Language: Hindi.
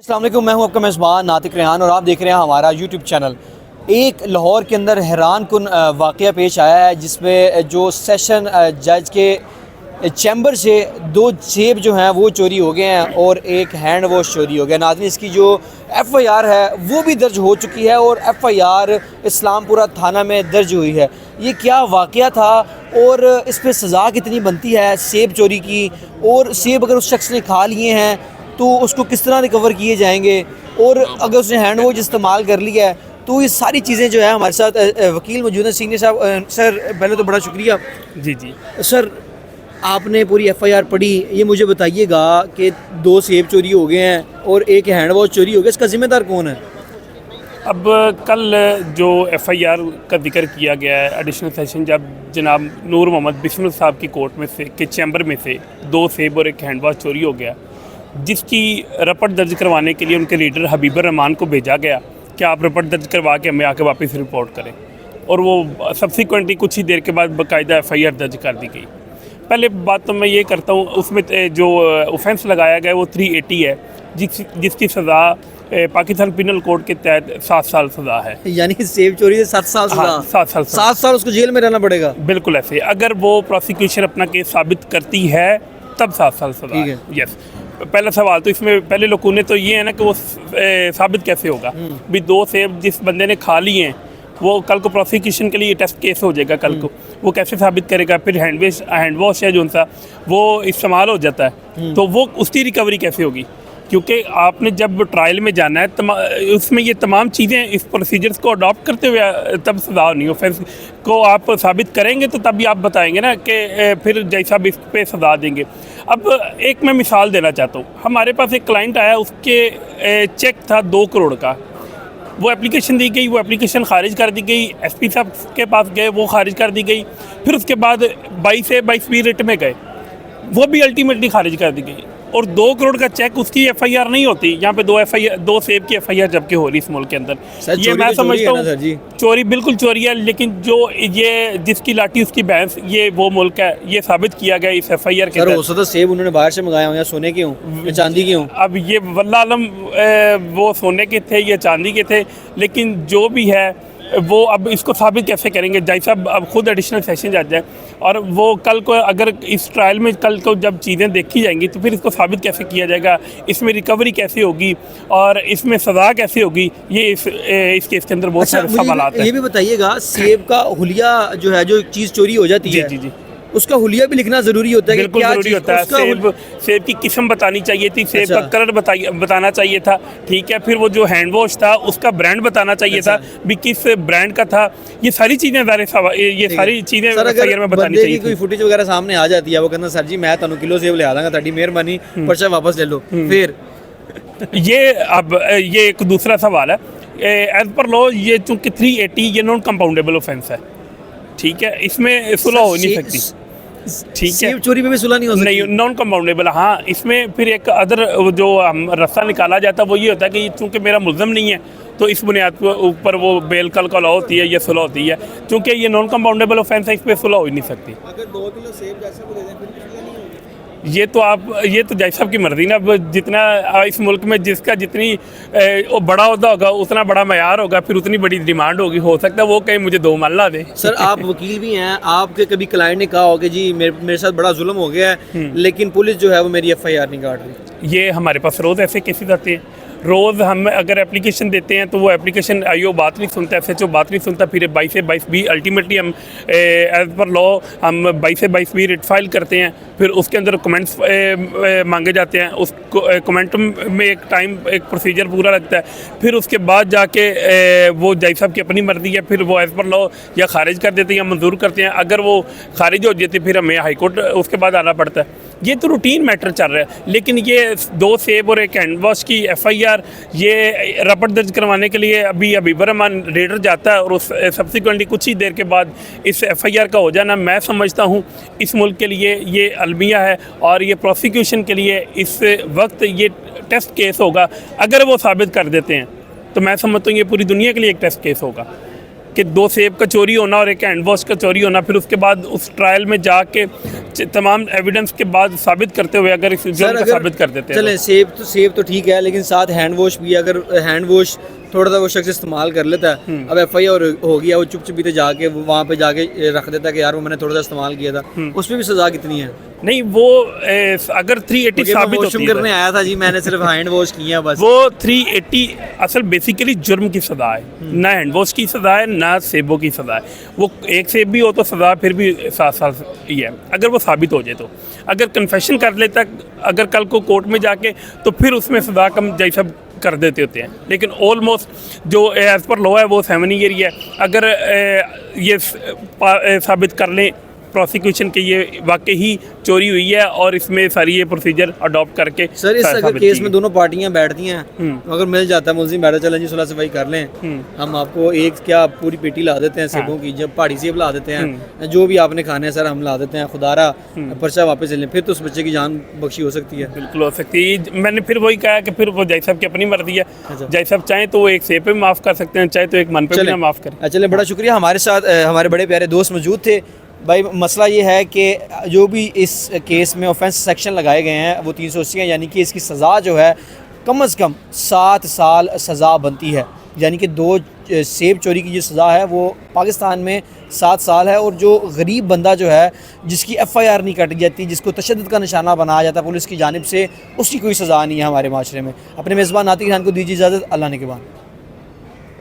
अस्सलाम वालेकुम, मैं हूं आपका मेज़बान नातिक रेहान और आप देख रहे हैं हमारा यूट्यूब चैनल। एक लाहौर के अंदर हैरान कुन वाक़या पेश आया है जिसमें जो सेशन जज के चैम्बर से 2 सेब जो हैं वो चोरी हो गए हैं और एक हैंड वॉश चोरी हो गया। नाज़रीन, इसकी जो FIR है वो भी दर्ज हो चुकी है और FIR इस्लामपुरा थाना में दर्ज हुई है। ये क्या वाक़या था और इस पर सज़ा कितनी बनती है सेब चोरी की, और सेब अगर उस शख्स ने खा लिए हैं तो उसको किस तरह रिकवर किए जाएंगे, और अगर उसने हैंड वॉश इस्तेमाल कर लिया है तो ये सारी चीज़ें जो है हमारे साथ वकील मौजूद हैं सीनियर साहब। सर, पहले तो बड़ा शुक्रिया। जी जी सर, आपने पूरी FIR पढ़ी, ये मुझे बताइएगा कि 2 सेब चोरी हो गए हैं और एक हैंड वॉश चोरी हो गया, इसका ज़िम्मेदार कौन है? अब कल जो FIR का जिक्र किया गया है एडिशनल सेशन जब जनाब नूर मोहम्मद बिस्मिल साहब की कोर्ट में से के चैम्बर में से 2 सेब और एक हैंड वॉश चोरी हो गया, जिसकी रपट दर्ज करवाने के लिए उनके लीडर हबीबर रहमान को भेजा गया कि आप रपट दर्ज करवा के हमें आके वापस रिपोर्ट करें, और वो सब्सिक्वेंटली कुछ ही देर के बाद बाकायदा FIR दर्ज कर दी गई। पहले बात तो मैं ये करता हूँ, उसमें जो ऑफेंस लगाया गया वो 380 है, जिसकी सज़ा पाकिस्तान पिनल कोड के तहत 7 साल सज़ा है। यानी सेब चोरी से 7 साल सज़ा? 7 साल उसको जेल में रहना पड़ेगा? बिल्कुल ऐसे, अगर वो प्रोसिक्यूशन अपना केस साबित करती है तब 7 साल सज़ा है। यस, पहला सवाल तो इसमें पहले लोगों ने तो ये है ना कि वो साबित कैसे होगा भी 2 सेब जिस बंदे ने खा लिए हैं वो कल को प्रोसिक्यूशन के लिए टेस्ट केस हो जाएगा, कल को वो कैसे साबित करेगा? फिर हैंड वॉश है जो उनसा वो इस्तेमाल हो जाता है तो वो उसकी रिकवरी कैसे होगी? क्योंकि आपने जब ट्रायल में जाना है उसमें ये तमाम चीज़ें इस प्रोसीजर्स को अडॉप्ट करते हुए तब सज़ा नहीं, ऑफेंस को आप साबित करेंगे तो तभी आप बताएंगे ना कि फिर जैसा भी इस पर सज़ा देंगे। अब एक मैं मिसाल देना चाहता हूँ, हमारे पास एक क्लाइंट आया, उसके चेक था 2 करोड़ का, वो एप्लीकेशन दी गई, वो एप्लीकेशन खारिज कर दी गई, SP साहब के पास गए, वो खारिज कर दी गई, फिर उसके बाद 22 से 22 रिट में गए, वो भी अल्टीमेटली खारिज कर दी गई, और 2 करोड़ का चेक उसकी FIR नहीं होती। यहाँ पे 2 सेब की FIR जबकि हो रही इस मुल्क के अंदर। ये मैं समझता हूँ चोरी बिल्कुल चोरी है, लेकिन जो ये जिसकी लाठी उसकी भैंस, ये वो मुल्क है, ये साबित किया गया इस FIR के अंदर। हो सकता सेब उन्होंने बाहर से मंगाया हो, या सोने के हों या चांदी के हों। अब ये वल्लाह आलम वो सोने के थे या चांदी के थे, लेकिन जो भी है वो अब इसको साबित कैसे करेंगे? जज साहब अब खुद एडिशनल सेशन जज है, और वो कल को अगर इस ट्रायल में कल को जब चीज़ें देखी जाएंगी तो फिर इसको साबित कैसे किया जाएगा, इसमें रिकवरी कैसे होगी और इसमें सज़ा कैसे होगी? ये इस केस के अंदर बहुत सारे सवालात हैं। ये भी बताइएगा, सेब का हुलिया जो है, जो चीज़ चोरी हो जाती है, जी उसका हुलिया भी लिखना ज़रूरी होता है? बिल्कुल ज़रूरी होता है। सेब की किस्म बतानी चाहिए थी, सेब का कलर बताना चाहिए था, ठीक है, फिर वो जो हैंड वॉश था उसका ब्रांड बताना चाहिए था भी किस ब्रांड का था। ये सारी चीज़ें ये सारी चीज़ें FIR में बतानी चाहिए। कोई फुटेज वगैरह सामने आ जाती है, वो कहना सर जी मैं तुहानू किलो सेब लिया दांगा, ताड़ी मेहरबानी, पर्चा वापस ले लो, फिर ये एक दूसरा सवाल है। एज पर लॉ ये चूँकि 380 ये नॉन कंपाउंडेबल ऑफेंस है, ठीक है, इसमें सुलह हो नहीं सकती, ठीक है, सेब चोरी में भी सुलह नहीं हो सकती? नहीं, नॉन कंपाउंडेबल। हाँ, इसमें फिर एक अदर जो रास्ता निकाला जाता है वो ये होता है कि चूँकि मेरा मुल्ज़म नहीं है तो इस बुनियाद के ऊपर वो बेल कल का लॉ होती है, ये सुलह होती है। चूँकि ये नॉन कंपाउंडेबल ऑफेंस है, इस पर सुलह हो ही नहीं सकती। अगर 2 किलो सेब जैसा को दे दें फिर भी सुलह नहीं होगी? ये तो जज साहब की मर्जी ना। अब जितना इस मुल्क में जिसका जितनी वो बड़ा होता होगा उतना बड़ा मयार होगा, फिर उतनी बड़ी डिमांड होगी, हो सकता है वो कहीं मुझे 2 मल्ला दे। सर, आप वकील भी हैं, आपके कभी क्लाइंट ने कहा हो कि जी मेरे साथ बड़ा जुल्म हो गया है लेकिन पुलिस जो है वो मेरी FIR नहीं काट रही? ये हमारे पास रोज़ ऐसे केसेस आते हैं। रोज़ हम अगर एप्लीकेशन देते हैं तो वो एप्लीकेशन IO बात नहीं सुनता, SHO बात नहीं सुनता, फिर 22 से 22B अल्टीमेटली हम एज पर लॉ हम 22 से 22B रिट फाइल करते हैं, फिर उसके अंदर कमेंट्स मांगे जाते हैं, उस कमेंट में एक प्रोसीजर पूरा लगता है, फिर उसके बाद जाके वो जज साहब की अपनी मर्जी है, फिर वो एज पर लॉ या खारिज कर देते हैं या मंजूर करते हैं। अगर वो खारिज हो जाती फिर हमें हाई कोर्ट उसके बाद आना पड़ता है। ये तो रूटीन मैटर चल रहा है, लेकिन ये 2 सेब और एक हैंड वॉश की FIR ये रपट दर्ज करवाने के लिए अभी हबीबर रहमान रेडर जाता है, और उस सब्सिक्वेंटली कुछ ही देर के बाद इस FIR का हो जाना मैं समझता हूँ इस मुल्क के लिए ये अलमिया है, और ये प्रोसिक्यूशन के लिए इस वक्त ये टेस्ट केस होगा। अगर वो साबित कर देते हैं तो मैं समझता हूँ ये पूरी दुनिया के लिए एक टेस्ट केस होगा। कि 2 सेब का चोरी होना और एक हैंड वॉश का चोरी होना, फिर उसके बाद उस ट्रायल में जाके तमाम एविडेंस के बाद साबित करते हुए अगर इस जुर्म को साबित कर देते हैं चलें, सेब तो ठीक है, लेकिन साथ हैंड वॉश भी, अगर हैंड वॉश थोड़ा सा वो शख्स इस्तेमाल कर लेता है, अब FIR हो गया, वो चुप चुपीते जाके वहाँ पे जाके रख देता है कि यार वो मैंने थोड़ा सा इस्तेमाल किया था, उसमें भी सज़ा कितनी है? नहीं वो अगर 380 साबित होती है, करने आया था जी, मैंने सिर्फ हैंड वॉश किया बस, वो 380 असल बेसिकली जुर्म की सज़ा है, ना हैंड वॉश की सज़ा है ना सेबों की सज़ा है। वो एक सेब भी हो तो सज़ा फिर भी 7 साल ही है, अगर वो साबित हो जाए तो। अगर कन्फेशन कर लेता अगर कल को कोर्ट में जाके, तो फिर उसमें सज़ा कम जैसा कर देते होते हैं, लेकिन ऑलमोस्ट जो एज़ पर लॉ है वो 7 ईयर ही है। अगर ये साबित कर लें प्रोसिक्यूशन के ये वाकई ही चोरी हुई है और इसमें सारी ये प्रोसीजर अडॉप्ट करके सर इस अगर केस में दोनों पार्टियां बैठती हैं, अगर मिल जाता है, मुलजिम बैठा, चलें जी सुलह सफाई कर लें, हम आपको एक क्या पूरी पेटी ला देते हैं सेबों की, जब पहाड़ी सेब ला देते हैं, जो भी आपने खाने हैं सर हम ला देते हैं, खुदारा पर्चा वापस ले लें, फिर तो उस बच्चे की जान बख्शी हो सकती है। बिल्कुल हो सकती है। मैंने फिर वही कहा कि फिर वो जज साहब की अपनी मर्जी है, जज साहब चाहें तो वो एक सेब पे माफ़ कर सकते हैं, चाहे तो एक मन पे भी माफ़ करें। चलें, बड़ा शुक्रिया। हमारे साथ हमारे बड़े प्यारे दोस्त मौजूद थे। भाई मसला ये है कि जो भी इस केस में ऑफेंस सेक्शन लगाए गए हैं वो 380 हैं, यानी कि इसकी सज़ा जो है कम से कम 7 साल सज़ा बनती है, यानी कि 2 सेब चोरी की जो सज़ा है वो पाकिस्तान में 7 साल है, और जो गरीब बंदा जो है जिसकी FIR नहीं कटी जाती, जिसको तशद्दुद का निशाना बनाया जाता पुलिस की जानिब से, उसकी कोई सज़ा नहीं है हमारे माशरे में। अपने मेज़बान नातिक खान को दीजिए इजाज़त, अल्लाह ने के बाद।